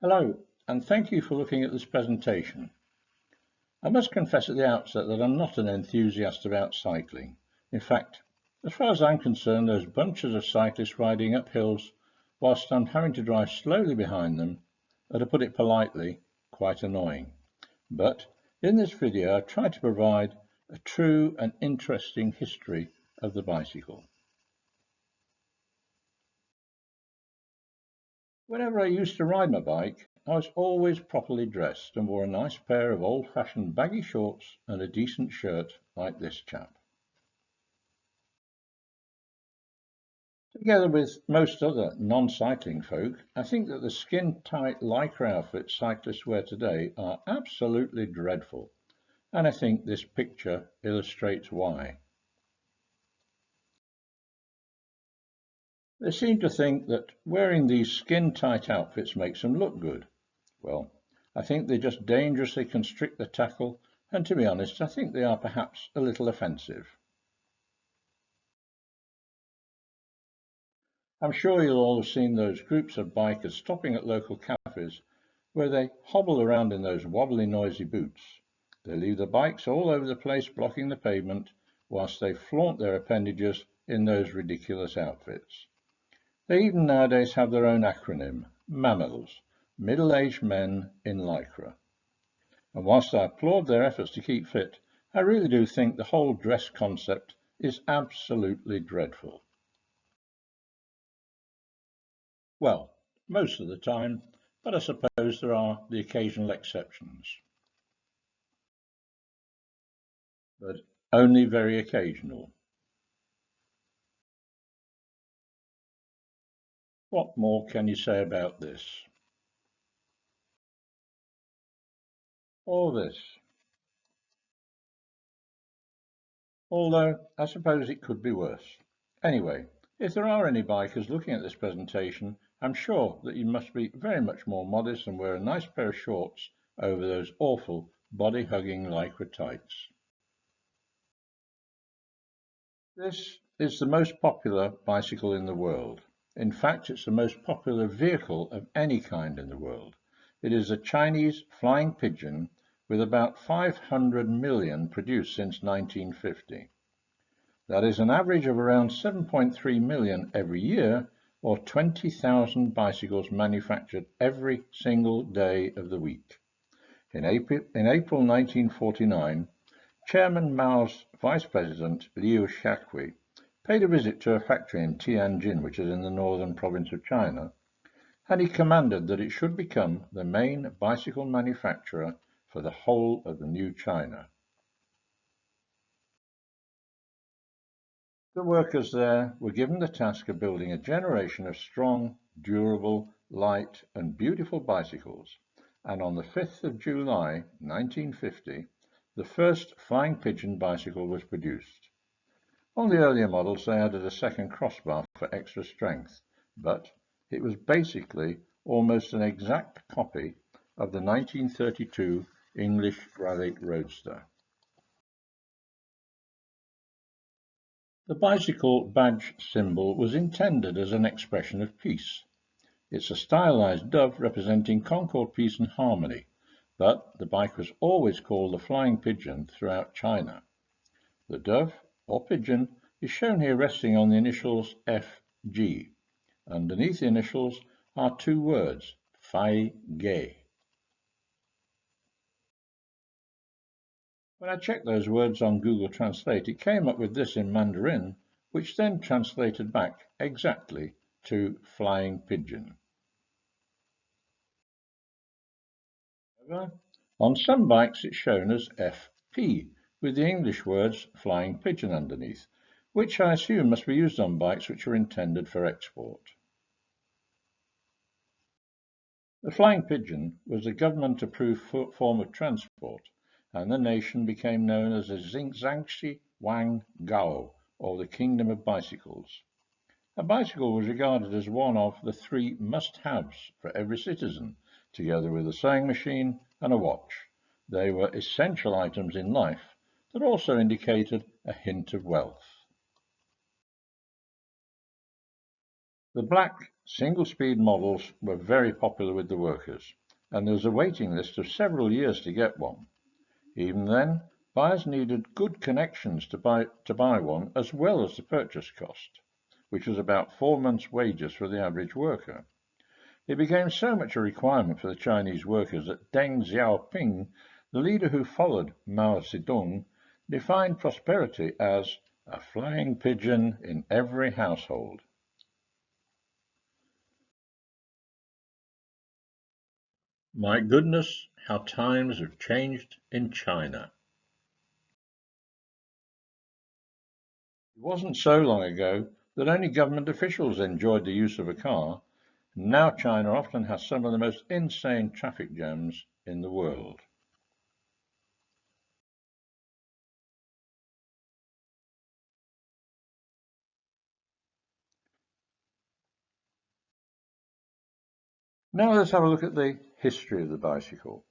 Hello, and thank you for looking at this presentation. I must confess at the outset that I'm not an enthusiast about cycling. In fact, as far as I'm concerned, those bunches of cyclists riding up hills whilst I'm having to drive slowly behind them are, to put it politely, quite annoying. But in this video, I've tried to provide a true and interesting history of the bicycle. Whenever I used to ride my bike, I was always properly dressed and wore a nice pair of old-fashioned baggy shorts and a decent shirt like this chap. Together with most other non-cycling folk, I think that the skin-tight lycra outfits cyclists wear today are absolutely dreadful, and I think this picture illustrates why. They seem to think that wearing these skin-tight outfits makes them look good. Well, I think they just dangerously constrict the tackle, and to be honest, I think they are perhaps a little offensive. I'm sure you'll all have seen those groups of bikers stopping at local cafes where they hobble around in those wobbly, noisy boots. They leave the bikes all over the place blocking the pavement whilst they flaunt their appendages in those ridiculous outfits. They even nowadays have their own acronym, MAMILs, Middle-Aged Men in Lycra. And whilst I applaud their efforts to keep fit, I really do think the whole dress concept is absolutely dreadful. Well, most of the time, but I suppose there are the occasional exceptions. But only very occasional. What more can you say about this? Or this? Although, I suppose it could be worse. Anyway, if there are any bikers looking at this presentation, I'm sure that you must be very much more modest and wear a nice pair of shorts over those awful body-hugging lycra tights. This is the most popular bicycle in the world. In fact, it's the most popular vehicle of any kind in the world. It is a Chinese flying pigeon with about 500 million produced since 1950. That is an average of around 7.3 million every year, or 20,000 bicycles manufactured every single day of the week. In April 1949, Chairman Mao's Vice President Liu Shaoqi paid a visit to a factory in Tianjin, which is in the northern province of China, and he commanded that it should become the main bicycle manufacturer for the whole of the new China. The workers there were given the task of building a generation of strong, durable, light and beautiful bicycles, and on the 5th of July 1950, the first flying pigeon bicycle was produced. On the earlier models, they added a second crossbar for extra strength, but it was basically almost an exact copy of the 1932 English Raleigh Roadster. The bicycle badge symbol was intended as an expression of peace. It's a stylized dove representing concord, peace and harmony, but the bike was always called the flying pigeon throughout China. The dove, or pigeon, is shown here resting on the initials FG. Underneath the initials are two words, Fai Ge. When I checked those words on Google Translate, it came up with this in Mandarin, which then translated back exactly to flying pigeon. However, on some bikes it's shown as FP, with the English words flying pigeon underneath, which I assume must be used on bikes which are intended for export. The flying pigeon was a government-approved form of transport, and the nation became known as the Zhangxi Wang Gao, or the Kingdom of Bicycles. A bicycle was regarded as one of the three must-haves for every citizen, together with a sewing machine and a watch. They were essential items in life that also indicated a hint of wealth. The black single-speed models were very popular with the workers, and there was a waiting list of several years to get one. Even then, buyers needed good connections to buy one, as well as the purchase cost, which was about 4 months' wages for the average worker. It became so much a requirement for the Chinese workers that Deng Xiaoping, the leader who followed Mao Zedong, defined prosperity as a flying pigeon in every household. My goodness, how times have changed in China. It wasn't so long ago that only government officials enjoyed the use of a car. Now China often has some of the most insane traffic jams in the world. Now let's have a look at the history of the bicycle.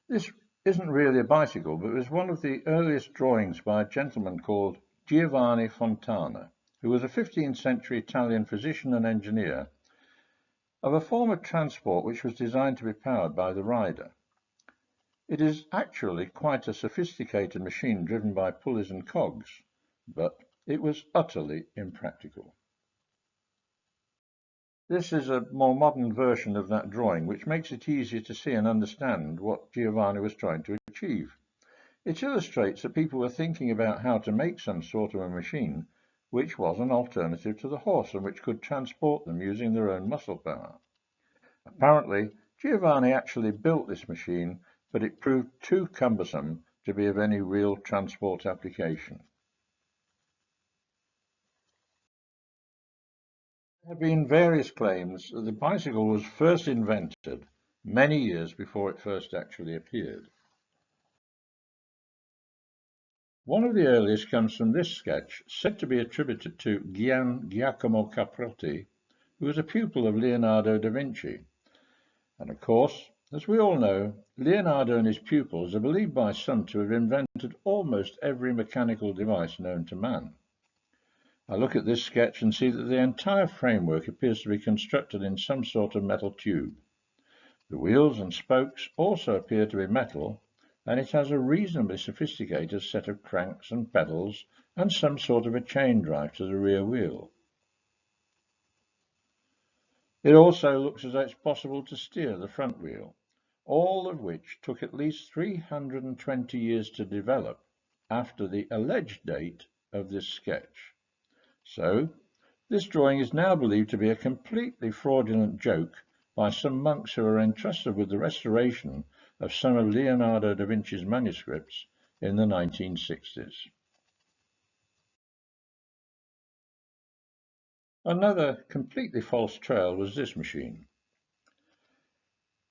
This isn't really a bicycle, but it was one of the earliest drawings by a gentleman called Giovanni Fontana, who was a 15th century Italian physician and engineer, of a form of transport which was designed to be powered by the rider. It is actually quite a sophisticated machine driven by pulleys and cogs, but it was utterly impractical. This is a more modern version of that drawing, which makes it easier to see and understand what Giovanni was trying to achieve. It illustrates that people were thinking about how to make some sort of a machine which was an alternative to the horse and which could transport them using their own muscle power. Apparently, Giovanni actually built this machine, but it proved too cumbersome to be of any real transport application. There have been various claims that the bicycle was first invented many years before it first actually appeared. One of the earliest comes from this sketch, said to be attributed to Giacomo Caprotti, who was a pupil of Leonardo da Vinci. And of course, as we all know, Leonardo and his pupils are believed by some to have invented almost every mechanical device known to man. I look at this sketch and see that the entire framework appears to be constructed in some sort of metal tube. The wheels and spokes also appear to be metal, and it has a reasonably sophisticated set of cranks and pedals and some sort of a chain drive to the rear wheel. It also looks as though it's possible to steer the front wheel, all of which took at least 320 years to develop after the alleged date of this sketch. So, this drawing is now believed to be a completely fraudulent joke by some monks who are entrusted with the restoration of some of Leonardo da Vinci's manuscripts in the 1960s. Another completely false trail was this machine.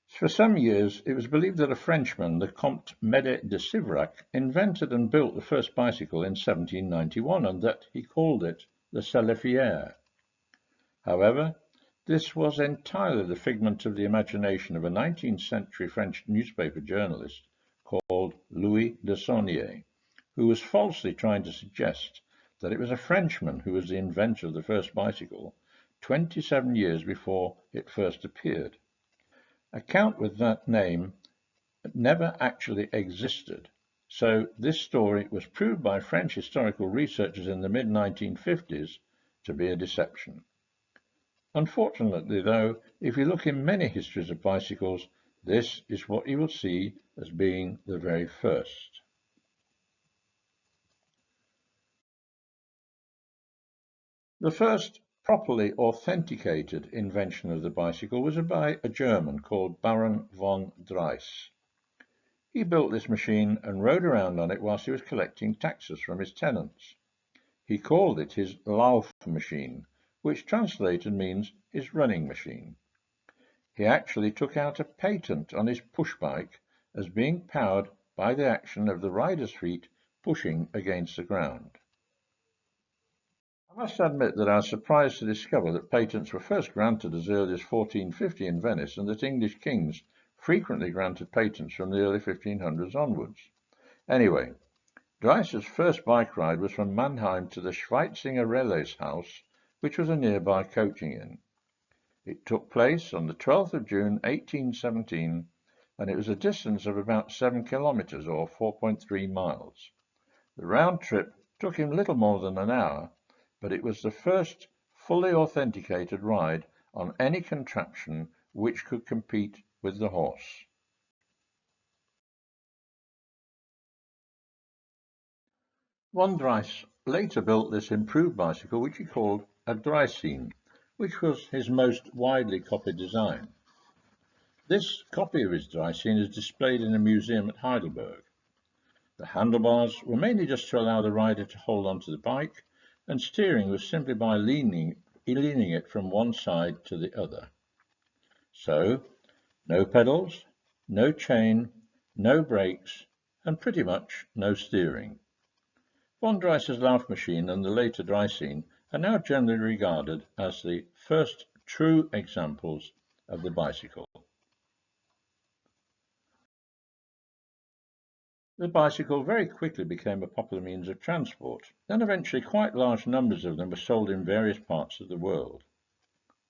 For some years, it was believed that a Frenchman, the Comte Mede de Sivrac, invented and built the first bicycle in 1791, and that he called it the Célifière. However, this was entirely the figment of the imagination of a 19th century French newspaper journalist called Louis de Saunier, who was falsely trying to suggest that it was a Frenchman who was the inventor of the first bicycle 27 years before it first appeared. A count with that name never actually existed, so this story was proved by French historical researchers in the mid-1950s to be a deception. Unfortunately, though, if you look in many histories of bicycles, this is what you will see as being the very first. The first properly authenticated invention of the bicycle was by a German called Baron von Dreyse. He built this machine and rode around on it whilst he was collecting taxes from his tenants. He called it his Lauf machine, which translated means his running machine. He actually took out a patent on his push bike as being powered by the action of the rider's feet pushing against the ground. I must admit that I was surprised to discover that patents were first granted as early as 1450 in Venice, and that English kings frequently granted patents from the early 1500s onwards. Anyway, Dreiser's first bike ride was from Mannheim to the Schweitzinger Relays house, which was a nearby coaching inn. It took place on the 12th of June 1817, and it was a distance of about 7 kilometres or 4.3 miles. The round trip took him little more than an hour, but it was the first fully authenticated ride on any contraption which could compete with the horse. Von Dreyse later built this improved bicycle, which he called a Dreyse, which was his most widely copied design. This copy of his Dreyse is displayed in a museum at Heidelberg. The handlebars were mainly just to allow the rider to hold onto the bike, and steering was simply by leaning it from one side to the other. So, no pedals, no chain, no brakes, and pretty much no steering. Von Dreyse's Lauf machine and the later Dreyse are now generally regarded as the first true examples of the bicycle. The bicycle very quickly became a popular means of transport, and eventually quite large numbers of them were sold in various parts of the world.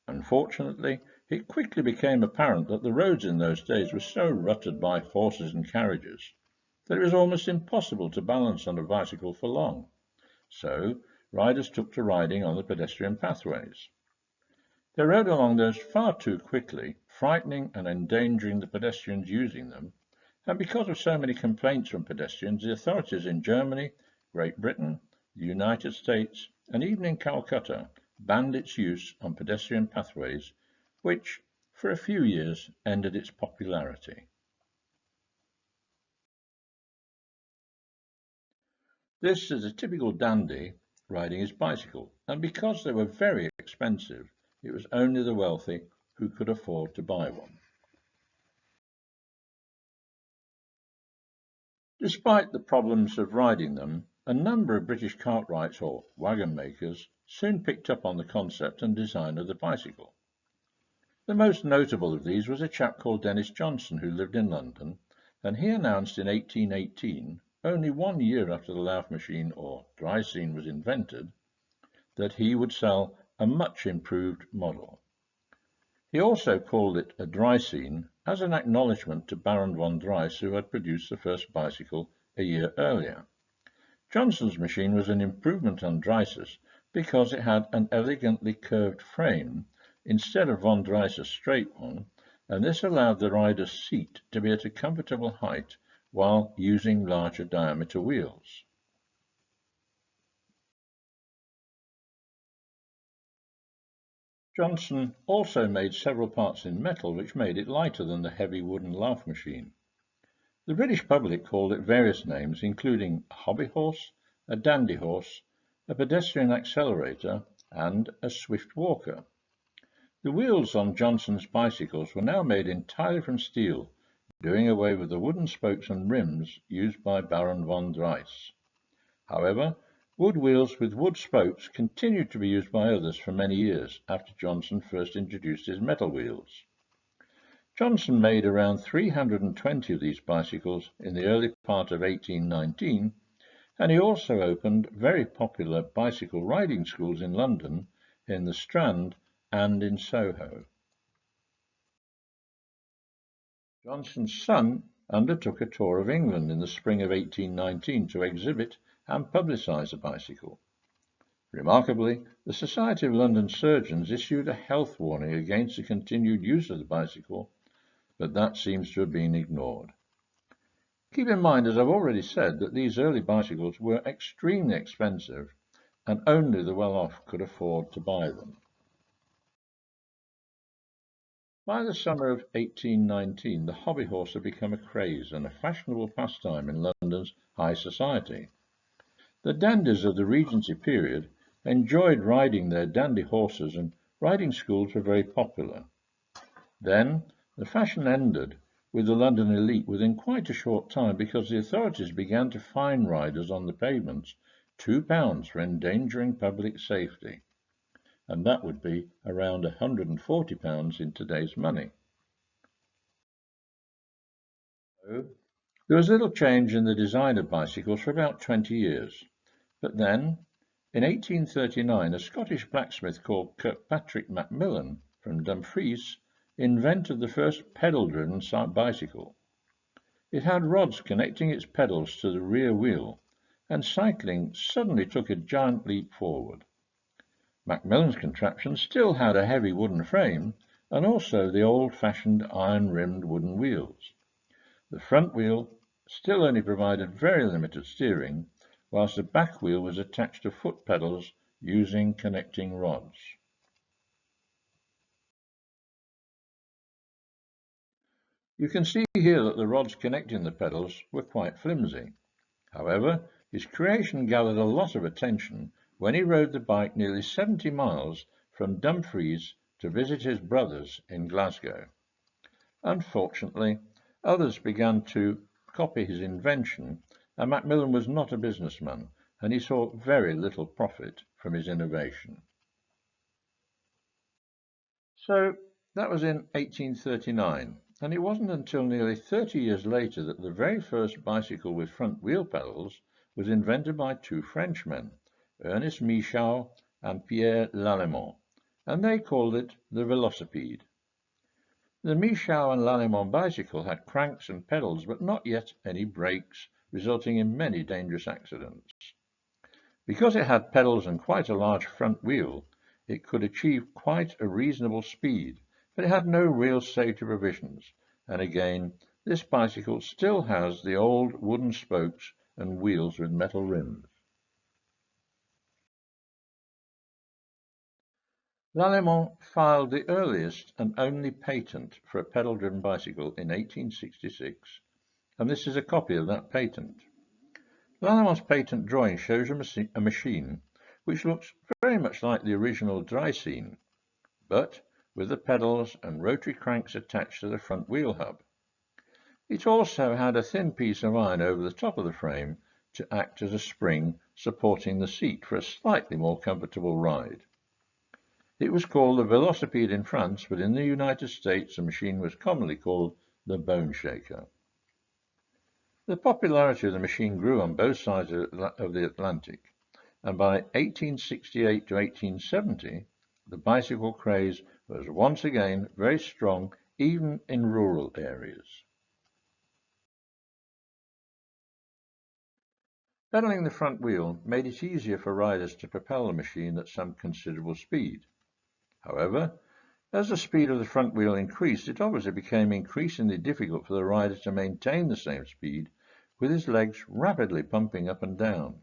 Unfortunately, it quickly became apparent that the roads in those days were so rutted by horses and carriages that it was almost impossible to balance on a bicycle for long. So, riders took to riding on the pedestrian pathways. They rode along those far too quickly, frightening and endangering the pedestrians using them, and because of so many complaints from pedestrians, the authorities in Germany, Great Britain, the United States, and even in Calcutta banned its use on pedestrian pathways, which, for a few years, ended its popularity. This is a typical dandy riding his bicycle, and because they were very expensive, it was only the wealthy who could afford to buy one. Despite the problems of riding them, a number of British cartwrights or wagon makers soon picked up on the concept and design of the bicycle. The most notable of these was a chap called Dennis Johnson, who lived in London, and he announced in 1818, only 1 year after the Lauf machine or Dreyse was invented, that he would sell a much improved model. He also called it a Dreyse as an acknowledgement to Baron von Dreyse, who had produced the first bicycle a year earlier. Johnson's machine was an improvement on Dreyse's because it had an elegantly curved frame instead of von Dreyse's straight one, and this allowed the rider's seat to be at a comfortable height while using larger diameter wheels. Johnson also made several parts in metal which made it lighter than the heavy wooden Lauf machine. The British public called it various names, including a hobby horse, a dandy horse, a pedestrian accelerator, and a swift walker. The wheels on Johnson's bicycles were now made entirely from steel, doing away with the wooden spokes and rims used by Baron von Dreyse. However, wood wheels with wood spokes continued to be used by others for many years after Johnson first introduced his metal wheels. Johnson made around 320 of these bicycles in the early part of 1819, and he also opened very popular bicycle riding schools in London, in the Strand, and in Soho. Johnson's son undertook a tour of England in the spring of 1819 to exhibit and publicise the bicycle. Remarkably, the Society of London Surgeons issued a health warning against the continued use of the bicycle, but that seems to have been ignored. Keep in mind, as I've already said, that these early bicycles were extremely expensive and only the well-off could afford to buy them. By the summer of 1819, the hobby horse had become a craze and a fashionable pastime in London's high society. The dandies of the Regency period enjoyed riding their dandy horses, and riding schools were very popular. Then the fashion ended with the London elite within quite a short time, because the authorities began to fine riders on the pavements £2 for endangering public safety, and that would be around £140 in today's money. So, there was little change in the design of bicycles for about 20 years, but then, In 1839, a Scottish blacksmith called Kirkpatrick Macmillan from Dumfries invented the first pedal-driven bicycle. It had rods connecting its pedals to the rear wheel, and cycling suddenly took a giant leap forward. Macmillan's contraption still had a heavy wooden frame and also the old-fashioned iron-rimmed wooden wheels. The front wheel still only provided very limited steering, whilst the back wheel was attached to foot pedals using connecting rods. You can see here that the rods connecting the pedals were quite flimsy. However, his creation gathered a lot of attention when he rode the bike nearly 70 miles from Dumfries to visit his brothers in Glasgow. Unfortunately, others began to copy his invention, and Macmillan was not a businessman, and he saw very little profit from his innovation. So that was in 1839, and it wasn't until nearly 30 years later that the very first bicycle with front wheel pedals was invented by two Frenchmen, Ernest Michau and Pierre Lallemand, and they called it the Velocipede. The Michau and Lallemand bicycle had cranks and pedals, but not yet any brakes, resulting in many dangerous accidents. Because it had pedals and quite a large front wheel, it could achieve quite a reasonable speed, but it had no real safety provisions, and again, this bicycle still has the old wooden spokes and wheels with metal rims. Lallemand filed the earliest and only patent for a pedal-driven bicycle in 1866, and this is a copy of that patent. Lallemand's patent drawing shows a machine which looks very much like the original Dreyse, but with the pedals and rotary cranks attached to the front wheel hub. It also had a thin piece of iron over the top of the frame to act as a spring supporting the seat for a slightly more comfortable ride. It was called the Velocipede in France, but in the United States the machine was commonly called the Bone Shaker. The popularity of the machine grew on both sides of the Atlantic, and by 1868 to 1870 the bicycle craze was once again very strong even in rural areas. Pedaling the front wheel made it easier for riders to propel the machine at some considerable speed. However, as the speed of the front wheel increased, it obviously became increasingly difficult for the rider to maintain the same speed with his legs rapidly pumping up and down.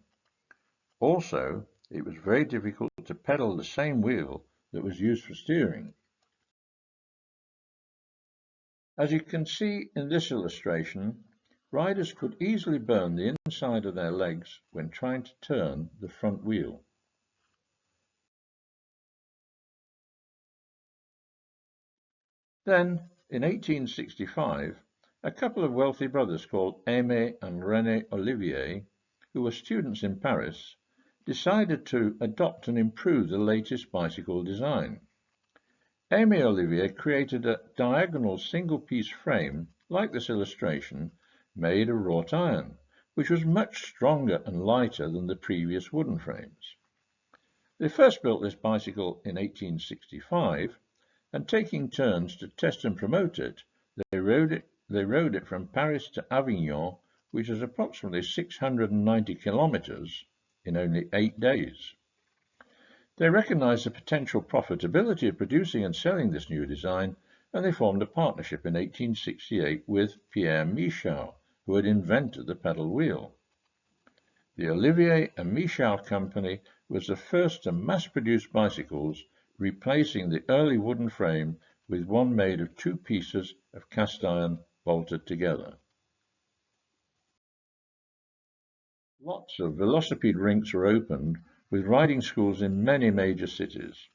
Also, it was very difficult to pedal the same wheel that was used for steering. As you can see in this illustration, riders could easily burn the inside of their legs when trying to turn the front wheel. Then, in 1865, a couple of wealthy brothers called Aimé and René Olivier, who were students in Paris, decided to adopt and improve the latest bicycle design. Aimé Olivier created a diagonal single-piece frame, like this illustration, made of wrought iron, which was much stronger and lighter than the previous wooden frames. They first built this bicycle in 1865, and taking turns to test and promote it, they rode it from Paris to Avignon, which is approximately 690 kilometers, in only 8 days. They recognized the potential profitability of producing and selling this new design, and they formed a partnership in 1868 with Pierre Michau, who had invented the pedal wheel. The Olivier and Michau company was the first to mass-produce bicycles, replacing the early wooden frame with one made of two pieces of cast iron bolted together. Lots of velocipede rinks were opened, with riding schools in many major cities.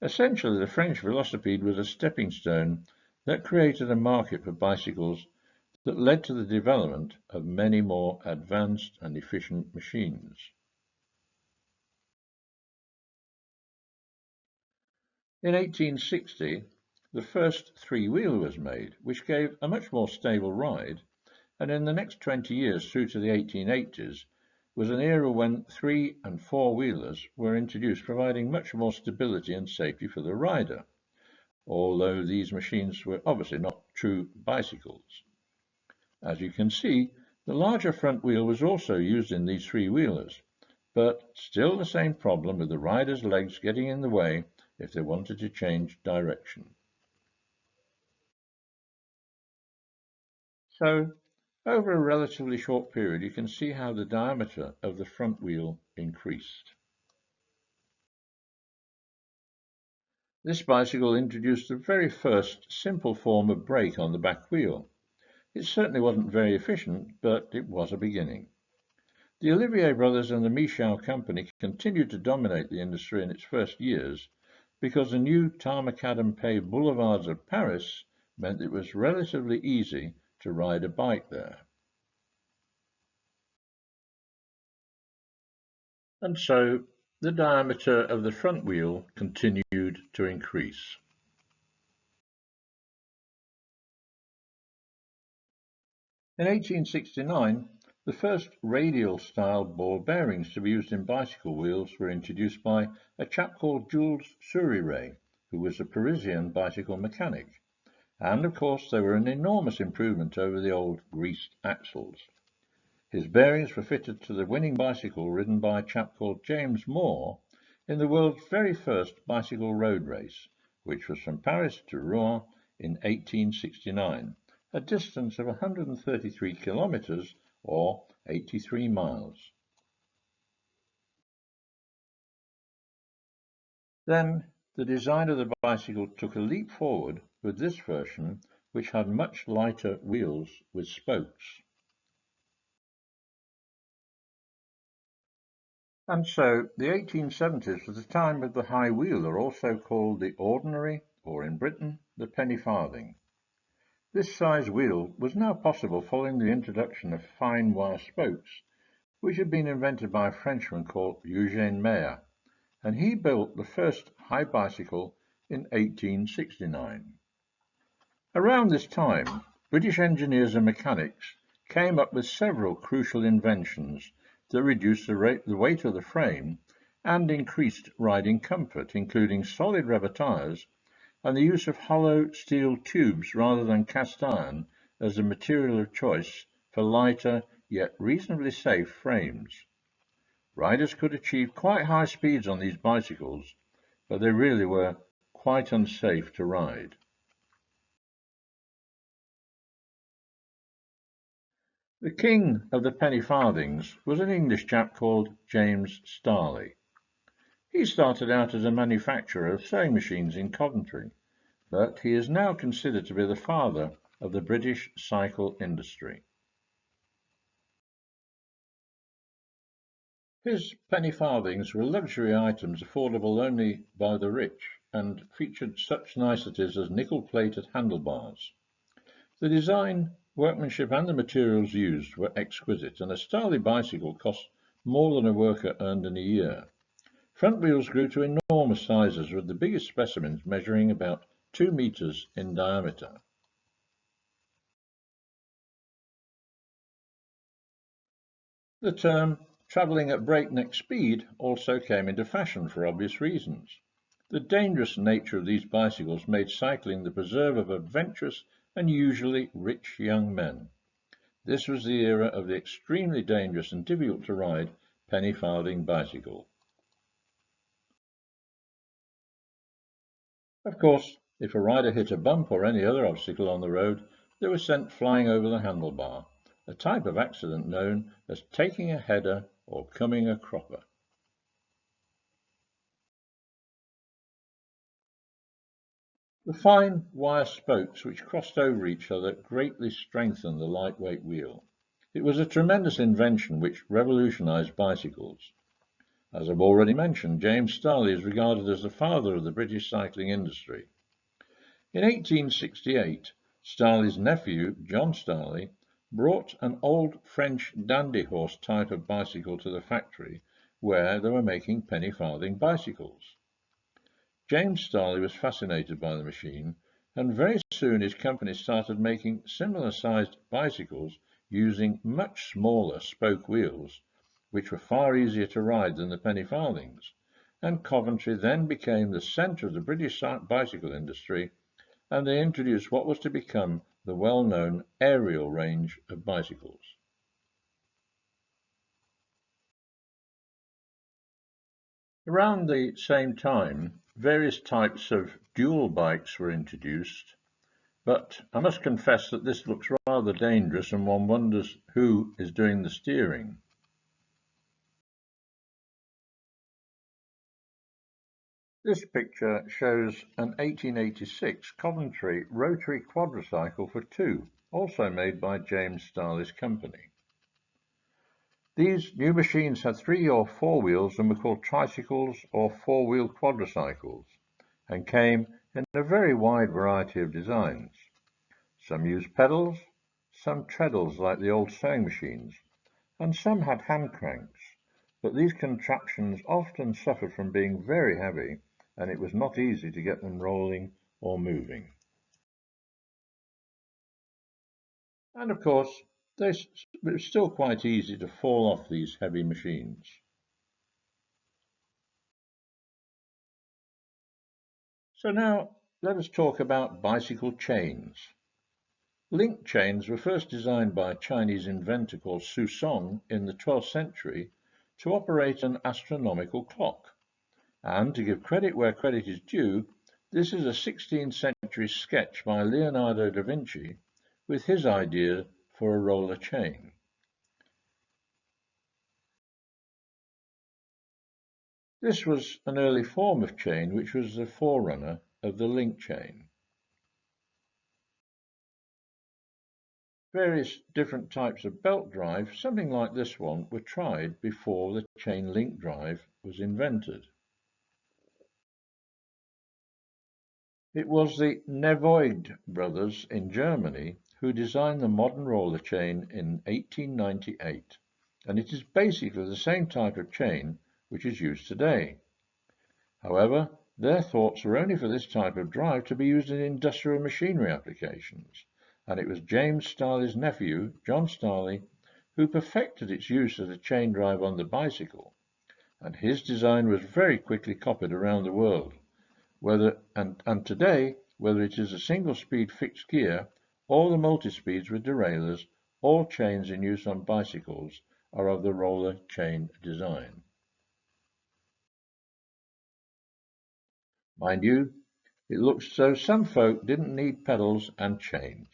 Essentially, the French velocipede was a stepping stone that created a market for bicycles that led to the development of many more advanced and efficient machines. In 1860, the first three-wheeler was made, which gave a much more stable ride, and in the next 20 years through to the 1880s, was an era when 3- and 4-wheelers were introduced, providing much more stability and safety for the rider, although these machines were obviously not true bicycles. As you can see, the larger front wheel was also used in these 3-wheelers, but still the same problem with the rider's legs getting in the way if they wanted to change direction. So, over a relatively short period, you can see how the diameter of the front wheel increased. This bicycle introduced the very first simple form of brake on the back wheel. It certainly wasn't very efficient, but it was a beginning. The Olivier brothers and the Michel company continued to dominate the industry in its first years because the new tarmac-paved boulevards of Paris meant it was relatively easy to ride a bike there. And so the diameter of the front wheel continued to increase. In 1869, the first radial-style ball bearings to be used in bicycle wheels were introduced by a chap called Jules Souriré, who was a Parisian bicycle mechanic. And, of course, they were an enormous improvement over the old greased axles. His bearings were fitted to the winning bicycle ridden by a chap called James Moore in the world's very first bicycle road race, which was from Paris to Rouen in 1869, a distance of 133 kilometers or 83 miles. Then the design of the bicycle took a leap forward with this version, which had much lighter wheels with spokes. And so the 1870s was the time of the high wheeler, also called the ordinary, or in Britain, the penny farthing. This size wheel was now possible following the introduction of fine wire spokes, which had been invented by a Frenchman called Eugène Meyer, and he built the first high bicycle in 1869. Around this time, British engineers and mechanics came up with several crucial inventions that reduced the weight of the frame and increased riding comfort, including solid rubber tyres and the use of hollow steel tubes rather than cast iron as the material of choice for lighter yet reasonably safe frames. Riders could achieve quite high speeds on these bicycles, but they really were quite unsafe to ride. The king of the penny farthings was an English chap called James Starley. He started out as a manufacturer of sewing machines in Coventry, but he is now considered to be the father of the British cycle industry. His penny farthings were luxury items affordable only by the rich and featured such niceties as nickel-plated handlebars. The design, workmanship and the materials used were exquisite, and a Starley bicycle cost more than a worker earned in a year. Front wheels grew to enormous sizes, with the biggest specimens measuring about 2 meters in diameter. The term travelling at breakneck speed also came into fashion for obvious reasons. The dangerous nature of these bicycles made cycling the preserve of adventurous and usually rich young men. This was the era of the extremely dangerous and difficult to ride penny farthing bicycle. Of course, if a rider hit a bump or any other obstacle on the road, they were sent flying over the handlebar, a type of accident known as taking a header or coming a cropper. The fine wire spokes which crossed over each other greatly strengthened the lightweight wheel. It was a tremendous invention which revolutionized bicycles. As I've already mentioned, James Starley is regarded as the father of the British cycling industry. In 1868, Starley's nephew, John Starley, brought an old French dandy horse type of bicycle to the factory where they were making penny farthing bicycles. James Starley was fascinated by the machine, and very soon his company started making similar sized bicycles using much smaller spoke wheels, which were far easier to ride than the penny farthings, and Coventry then became the centre of the British bicycle industry, and they introduced what was to become the well-known aerial range of bicycles. Around the same time, various types of dual bikes were introduced, but I must confess that this looks rather dangerous and one wonders who is doing the steering. This picture shows an 1886 Coventry rotary quadricycle for two, also made by James Starley's company. These new machines had 3 or 4 wheels and were called tricycles or 4-wheel quadricycles, and came in a very wide variety of designs. Some used pedals, some treadles like the old sewing machines, and some had hand cranks, but these contraptions often suffered from being very heavy, and it was not easy to get them rolling or moving. And of course, it was still quite easy to fall off these heavy machines. So now let us talk about bicycle chains. Link chains were first designed by a Chinese inventor called Su Song in the 12th century to operate an astronomical clock. And to give credit where credit is due, this is a 16th century sketch by Leonardo da Vinci with his idea for a roller chain. This was an early form of chain which was the forerunner of the link chain. Various different types of belt drive, something like this one, were tried before the chain link drive was invented. It was the Nevoid brothers in Germany who designed the modern roller chain in 1898, and it is basically the same type of chain which is used today. However, their thoughts were only for this type of drive to be used in industrial machinery applications, and it was James Starley's nephew, John Starley, who perfected its use as a chain drive on the bicycle, and his design was very quickly copied around the world. And today, whether it is a single-speed fixed gear or the multi-speeds with derailleurs, all chains in use on bicycles are of the roller chain design. Mind you, it looks as though some folk didn't need pedals and chains.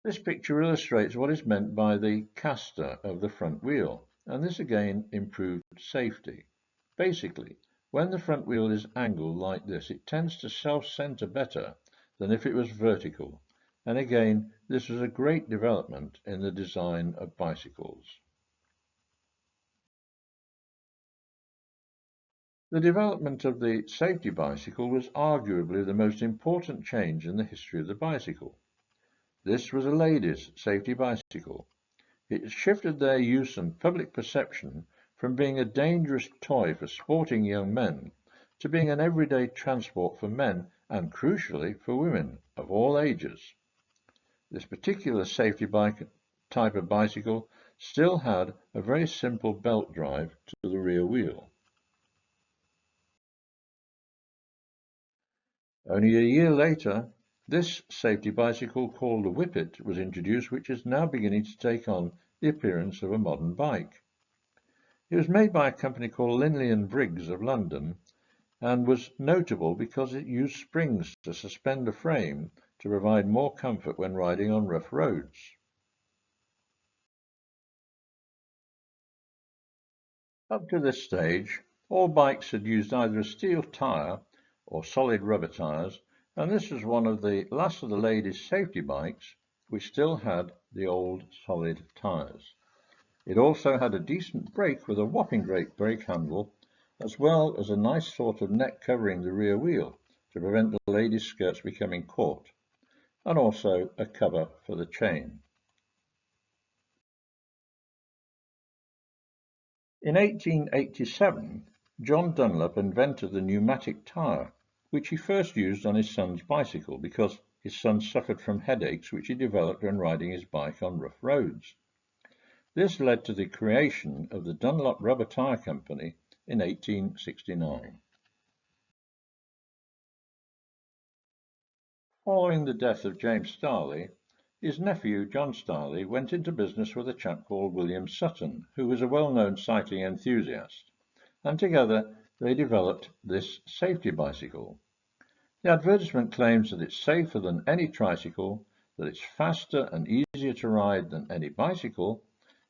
This picture illustrates what is meant by the caster of the front wheel, and this again improved safety. Basically, when the front wheel is angled like this, it tends to self-center better than if it was vertical, and again, this was a great development in the design of bicycles. The development of the safety bicycle was arguably the most important change in the history of the bicycle. This was a ladies' safety bicycle. It shifted their use and public perception from being a dangerous toy for sporting young men to being an everyday transport for men and, crucially, for women of all ages. This particular safety bike type of bicycle still had a very simple belt drive to the rear wheel. Only a year later, this safety bicycle called the Whippet was introduced, which is now beginning to take on the appearance of a modern bike. It was made by a company called Linley and Briggs of London and was notable because it used springs to suspend a frame to provide more comfort when riding on rough roads. Up to this stage, all bikes had used either a steel tyre or solid rubber tyres, and this was one of the last of the ladies' safety bikes which still had the old solid tyres. It also had a decent brake with a whopping great brake handle, as well as a nice sort of net covering the rear wheel to prevent the ladies' skirts becoming caught, and also a cover for the chain. In 1887, John Dunlop invented the pneumatic tyre, which he first used on his son's bicycle because his son suffered from headaches which he developed when riding his bike on rough roads. This led to the creation of the Dunlop Rubber Tyre Company in 1869. Following the death of James Starley, his nephew John Starley went into business with a chap called William Sutton, who was a well-known cycling enthusiast, and together they developed this safety bicycle. The advertisement claims that it's safer than any tricycle, that it's faster and easier to ride than any bicycle,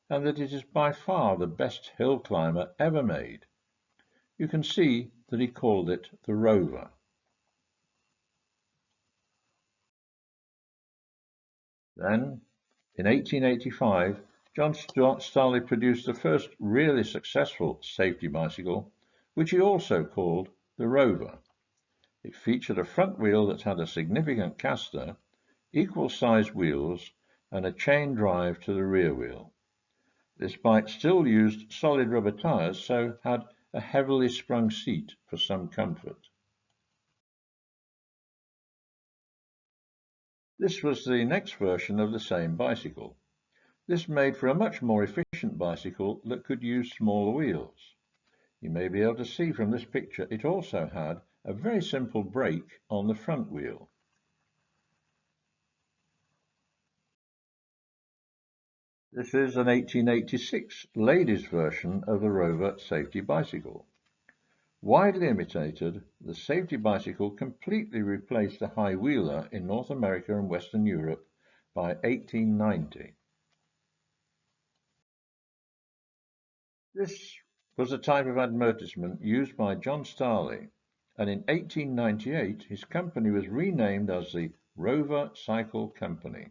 and that it is by far the best hill climber ever made. You can see that he called it the Rover. Then, in 1885, John Starley produced the first really successful safety bicycle, which he also called the Rover. It featured a front wheel that had a significant caster, equal-sized wheels, and a chain drive to the rear wheel. This bike still used solid rubber tyres, so had a heavily sprung seat for some comfort. This was the next version of the same bicycle. This made for a much more efficient bicycle that could use smaller wheels. You may be able to see from this picture it also had a very simple brake on the front wheel. This is an 1886 ladies' version of the Rover safety bicycle. Widely imitated, the safety bicycle completely replaced the high wheeler in North America and Western Europe by 1890. This was a type of advertisement used by John Starley, and in 1898 his company was renamed as the Rover Cycle Company.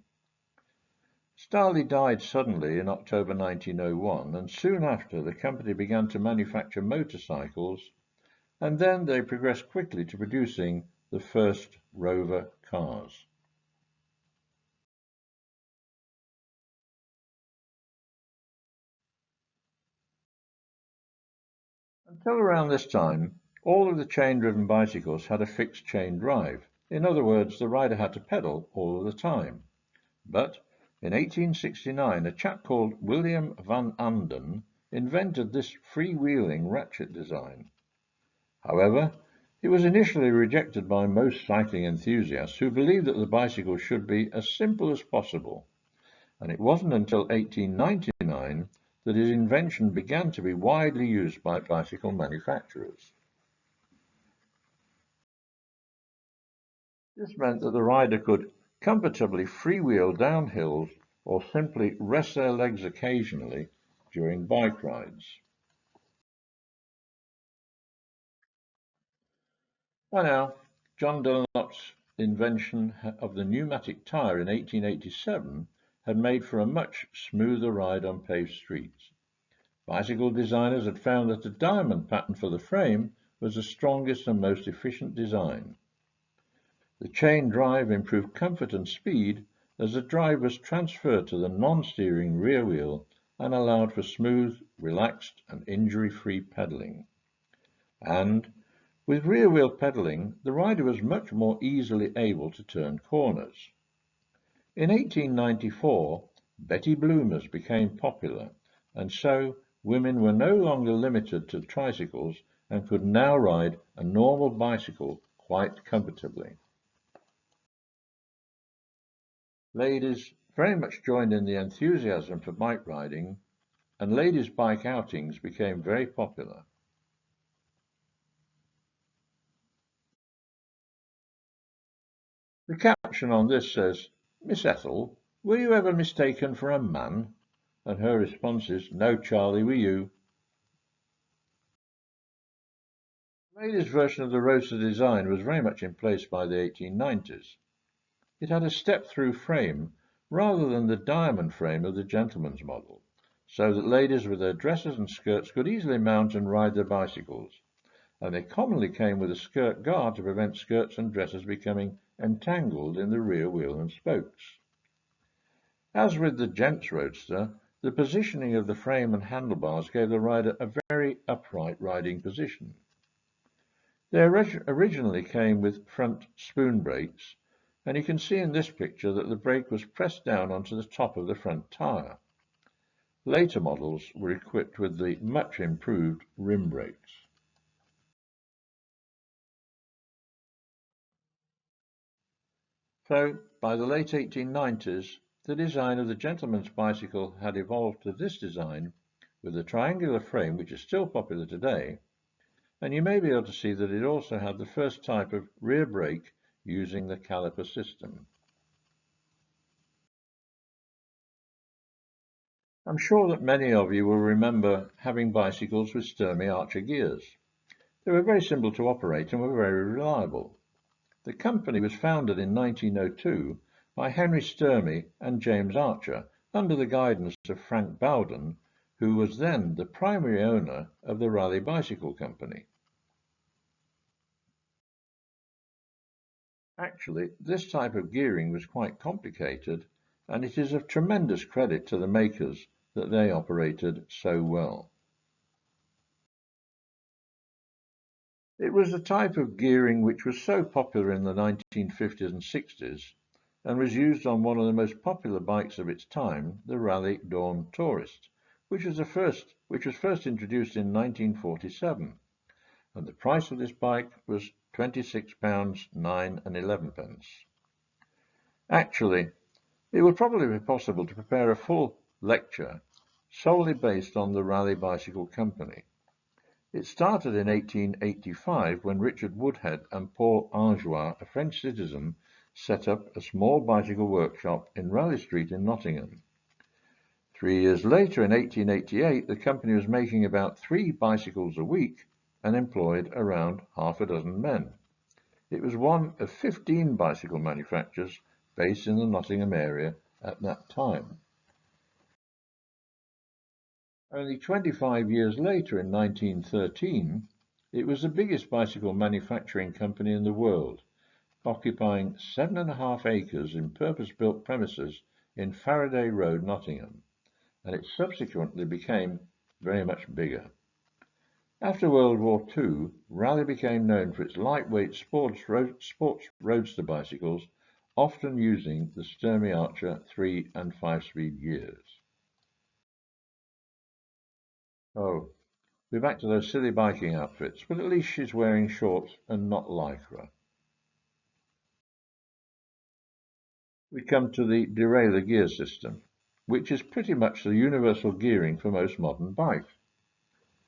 Starley died suddenly in October 1901, and soon after the company began to manufacture motorcycles, and then they progressed quickly to producing the first Rover cars. Until around this time, all of the chain-driven bicycles had a fixed chain drive. In other words, the rider had to pedal all of the time. But in 1869, a chap called William van Anden invented this freewheeling ratchet design. However, it was initially rejected by most cycling enthusiasts who believed that the bicycle should be as simple as possible, and it wasn't until 1899 that his invention began to be widely used by bicycle manufacturers. This meant that the rider could comfortably freewheel down hills or simply rest their legs occasionally during bike rides. By now, John Dunlop's invention of the pneumatic tyre in 1887 had made for a much smoother ride on paved streets. Bicycle designers had found that a diamond pattern for the frame was the strongest and most efficient design. The chain drive improved comfort and speed as the drive was transferred to the non-steering rear wheel and allowed for smooth, relaxed, and injury-free pedaling. And with rear-wheel pedaling, the rider was much more easily able to turn corners. In 1894, Betty Bloomers became popular, and so women were no longer limited to tricycles and could now ride a normal bicycle quite comfortably. Ladies very much joined in the enthusiasm for bike riding, and ladies' bike outings became very popular. The caption on this says, "Miss Ethel, were you ever mistaken for a man?" And her response is, "No, Charlie, were you?" The ladies' version of the roadster design was very much in place by the 1890s. It had a step-through frame rather than the diamond frame of the gentleman's model, so that ladies with their dresses and skirts could easily mount and ride their bicycles, and they commonly came with a skirt guard to prevent skirts and dresses becoming entangled in the rear wheel and spokes. As with the gents' roadster, the positioning of the frame and handlebars gave the rider a very upright riding position. They originally came with front spoon brakes, and you can see in this picture that the brake was pressed down onto the top of the front tyre. Later models were equipped with the much improved rim brakes. So, by the late 1890s, the design of the gentleman's bicycle had evolved to this design with a triangular frame which is still popular today, and you may be able to see that it also had the first type of rear brake using the caliper system. I'm sure that many of you will remember having bicycles with Sturmey Archer gears. They were very simple to operate and were very reliable. The company was founded in 1902 by Henry Sturmey and James Archer under the guidance of Frank Bowden, who was then the primary owner of the Raleigh Bicycle Company. Actually, this type of gearing was quite complicated, and it is of tremendous credit to the makers that they operated so well. It was a type of gearing which was so popular in the 1950s and 60s and was used on one of the most popular bikes of its time, the Raleigh Dawn Tourist, which was first introduced in 1947, and the price of this bike was £26, 9 and 11 pence. Actually, it would probably be possible to prepare a full lecture solely based on the Raleigh Bicycle Company. It started in 1885 when Richard Woodhead and Paul Anjois, a French citizen, set up a small bicycle workshop in Raleigh Street in Nottingham. 3 years later, in 1888, the company was making about 3 bicycles a week and employed around half a dozen men. It was one of 15 bicycle manufacturers based in the Nottingham area at that time. Only 25 years later, in 1913, it was the biggest bicycle manufacturing company in the world, occupying 7.5 acres in purpose-built premises in Faraday Road, Nottingham, and it subsequently became very much bigger. After World War II, Raleigh became known for its lightweight sports roadster bicycles, often using the Sturmey Archer 3 and 5-speed gears. Oh, we're back to those silly biking outfits, but at least she's wearing shorts and not lycra. We come to the Derailleur gear system, which is pretty much the universal gearing for most modern bikes.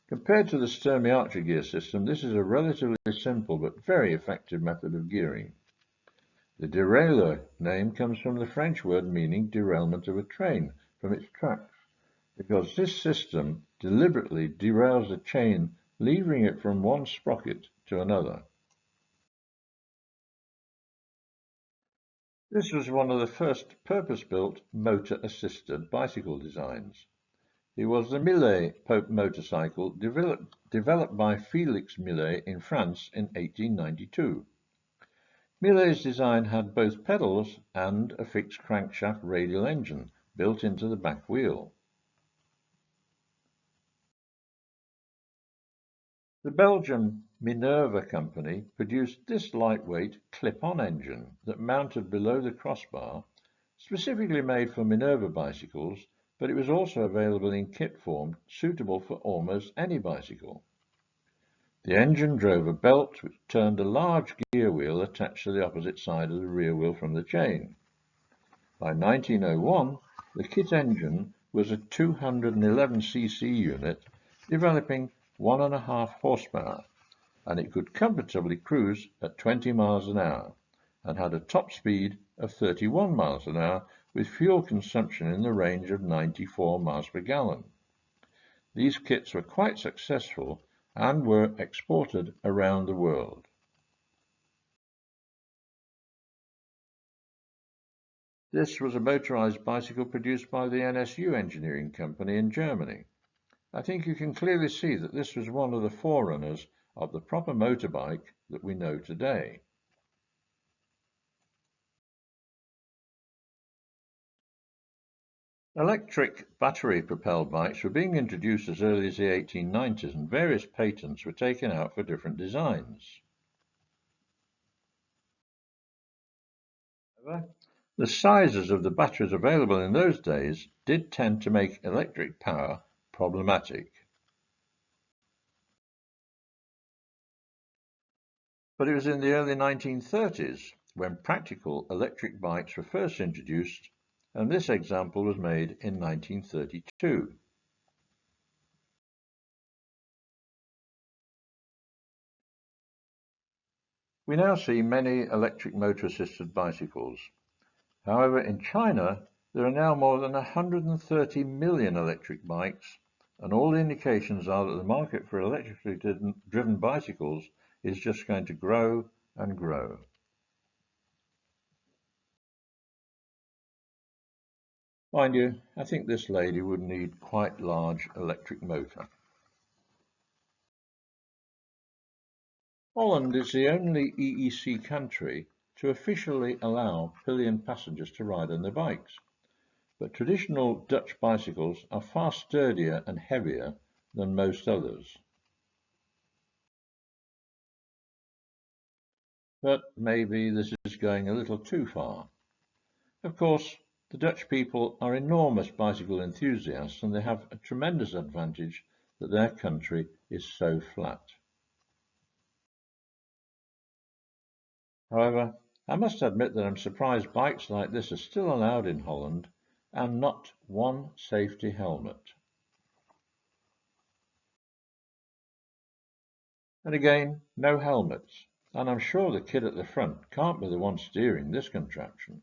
Compared to the Sturmey Archer gear system, this is a relatively simple but very effective method of gearing. The Derailleur name comes from the French word meaning derailment of a train from its tracks, because this system deliberately derails a chain, leaving it from one sprocket to another. This was one of the first purpose-built motor-assisted bicycle designs. It was the Millet motorcycle developed by Félix Millet in France in 1892. Millet's design had both pedals and a fixed crankshaft radial engine built into the back wheel. The Belgian Minerva company produced this lightweight clip-on engine that mounted below the crossbar, specifically made for Minerva bicycles, but it was also available in kit form, suitable for almost any bicycle. The engine drove a belt which turned a large gear wheel attached to the opposite side of the rear wheel from the chain. By 1901, the kit engine was a 211cc unit, developing 1.5 horsepower, and it could comfortably cruise at 20 miles an hour and had a top speed of 31 miles an hour with fuel consumption in the range of 94 miles per gallon. These kits were quite successful and were exported around the world. This was a motorized bicycle produced by the NSU Engineering Company in Germany. I think you can clearly see that this was one of the forerunners of the proper motorbike that we know today. Electric battery-propelled bikes were being introduced as early as the 1890s, and various patents were taken out for different designs. However, The sizes of the batteries available in those days did tend to make electric power problematic. But it was in the early 1930s when practical electric bikes were first introduced, and this example was made in 1932. We now see many electric motor-assisted bicycles. However, in China, there are now more than 130 million electric bikes, and all the indications are that the market for electrically driven bicycles is just going to grow and grow. Mind you, I think this lady would need quite large electric motor. Holland is the only EEC country to officially allow pillion passengers to ride on their bikes, but traditional Dutch bicycles are far sturdier and heavier than most others. But maybe this is going a little too far. Of course, the Dutch people are enormous bicycle enthusiasts, and they have a tremendous advantage that their country is so flat. However, I must admit that I'm surprised bikes like this are still allowed in Holland, and not one safety helmet. And again, no helmets, and I'm sure the kid at the front can't be the one steering this contraption.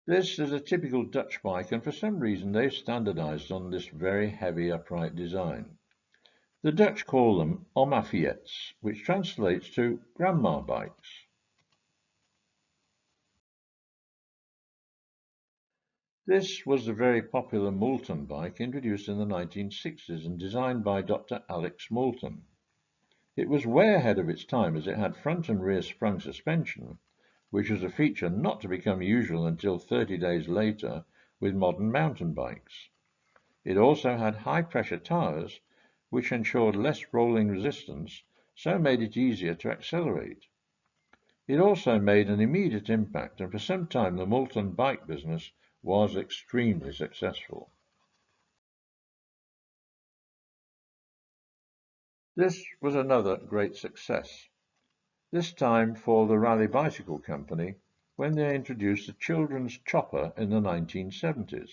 This is a typical Dutch bike, and for some reason they've standardized on this very heavy upright design. The Dutch call them oma-fiets, which translates to grandma bikes. This was the very popular Moulton bike introduced in the 1960s and designed by Dr. Alex Moulton. It was way ahead of its time as it had front and rear sprung suspension, which was a feature not to become usual until 30 days later with modern mountain bikes. It also had high-pressure tyres, which ensured less rolling resistance, so made it easier to accelerate. It also made an immediate impact, and for some time the Moulton bike business was extremely successful. This was another great success, this time for the Raleigh Bicycle Company, when they introduced the children's chopper in the 1970s.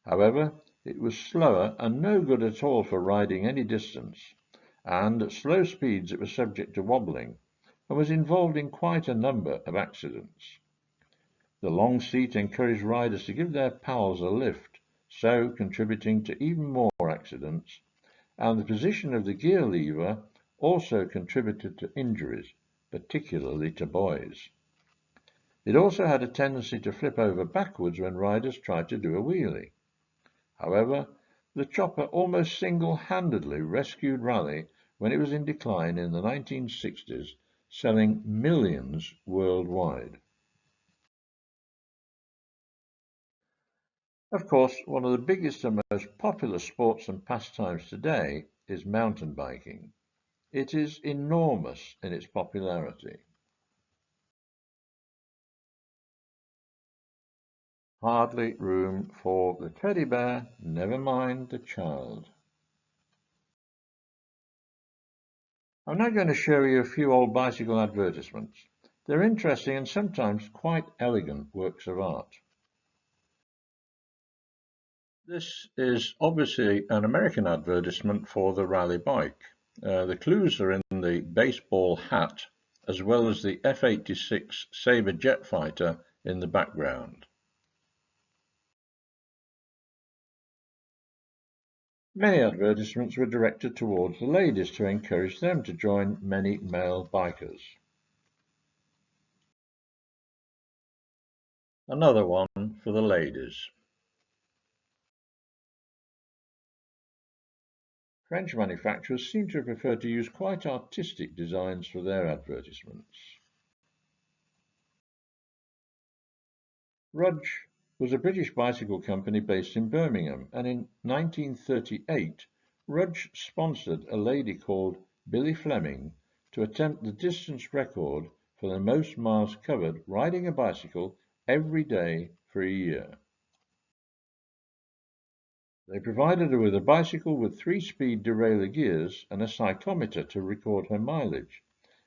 However, it was slower and no good at all for riding any distance, and at slow speeds it was subject to wobbling, and was involved in quite a number of accidents. The long seat encouraged riders to give their pals a lift, so contributing to even more accidents, and the position of the gear lever also contributed to injuries, particularly to boys. It also had a tendency to flip over backwards when riders tried to do a wheelie. However, the chopper almost single-handedly rescued Raleigh when it was in decline in the 1960s, selling millions worldwide. Of course, one of the biggest and most popular sports and pastimes today is mountain biking. It is enormous in its popularity. Hardly room for the teddy bear, never mind the child. I'm now going to show you a few old bicycle advertisements. They're interesting and sometimes quite elegant works of art. This is obviously an American advertisement for the Raleigh bike. The clues are in the baseball hat, as well as the F-86 Sabre jet fighter in the background. Many advertisements were directed towards the ladies to encourage them to join many male bikers. Another one for the ladies. French manufacturers seem to have preferred to use quite artistic designs for their advertisements. Rudge was a British bicycle company based in Birmingham, and in 1938 Rudge sponsored a lady called Billy Fleming to attempt the distance record for the most miles covered riding a bicycle every day for a year. They provided her with a bicycle with 3-speed derailleur gears and a cyclometer to record her mileage,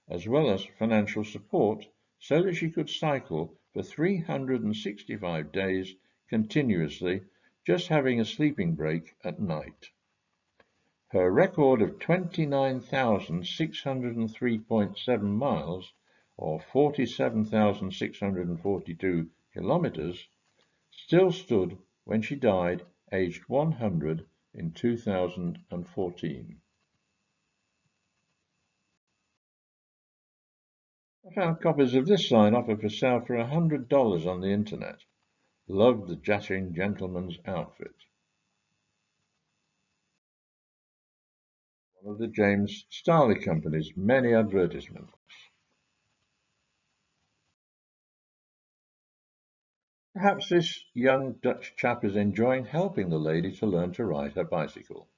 as well as financial support so that she could cycle for 365 days continuously, just having a sleeping break at night. Her record of 29,603.7 miles, or 47,642 kilometers, still stood when she died, aged 100 in 2014. I found copies of this sign offered for sale for $100 on the internet. Loved the Jatting Gentleman's outfit. One of the James Starley Company's many advertisements. Perhaps this young Dutch chap is enjoying helping the lady to learn to ride her bicycle.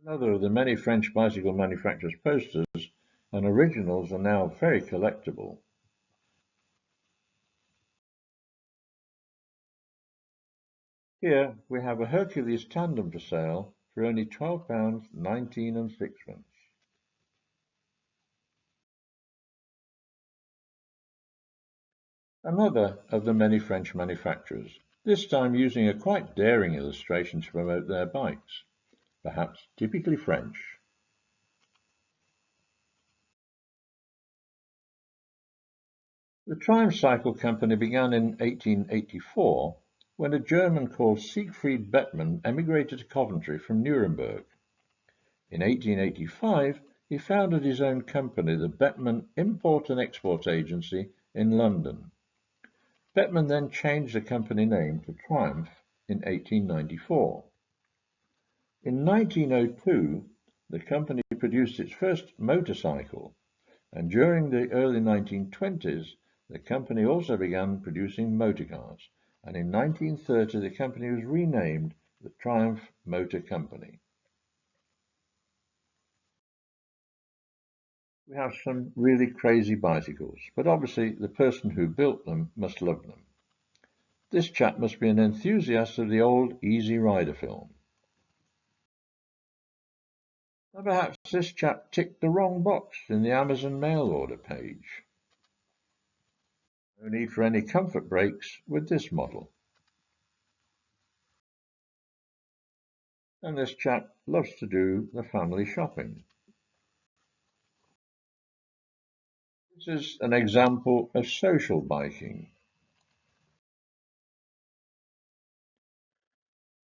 Another of the many French bicycle manufacturers' posters, and originals are now very collectible. Here we have a Hercules tandem for sale for only £12, 19 and sixpence. Another of the many French manufacturers, this time using a quite daring illustration to promote their bikes, perhaps typically French. The Triumph Cycle Company began in 1884 when a German called Siegfried Bettmann emigrated to Coventry from Nuremberg. In 1885, he founded his own company, the Bettmann Import and Export Agency in London. Bettmann then changed the company name to Triumph in 1894. In 1902, the company produced its first motorcycle, and during the early 1920s, the company also began producing motorcars, and in 1930 the company was renamed the Triumph Motor Company. We have some really crazy bicycles, but obviously the person who built them must love them. This chap must be an enthusiast of the old Easy Rider film. Or perhaps this chap ticked the wrong box in the Amazon mail order page. No need for any comfort brakes with this model. And this chap loves to do the family shopping. This is an example of social biking.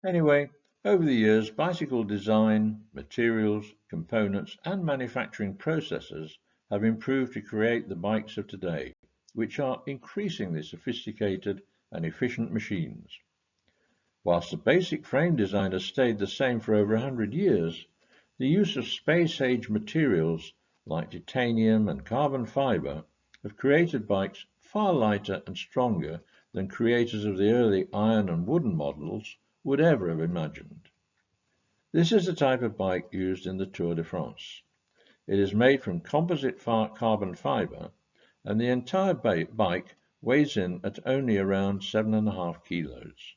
Anyway, over the years, bicycle design, materials, components, and manufacturing processes have improved to create the bikes of today, which are increasingly sophisticated and efficient machines. Whilst the basic frame design has stayed the same for over 100 years, the use of space-age materials like titanium and carbon fiber have created bikes far lighter and stronger than creators of the early iron and wooden models would ever have imagined. This is the type of bike used in the Tour de France. It is made from composite carbon fiber, and the entire bike weighs in at only around 7.5 kilos.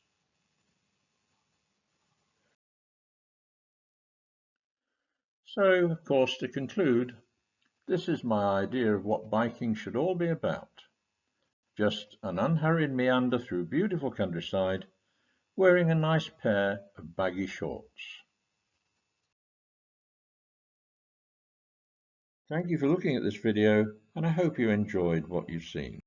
So, of course, to conclude, this is my idea of what biking should all be about. Just an unhurried meander through beautiful countryside, wearing a nice pair of baggy shorts. Thank you for looking at this video, and I hope you enjoyed what you've seen.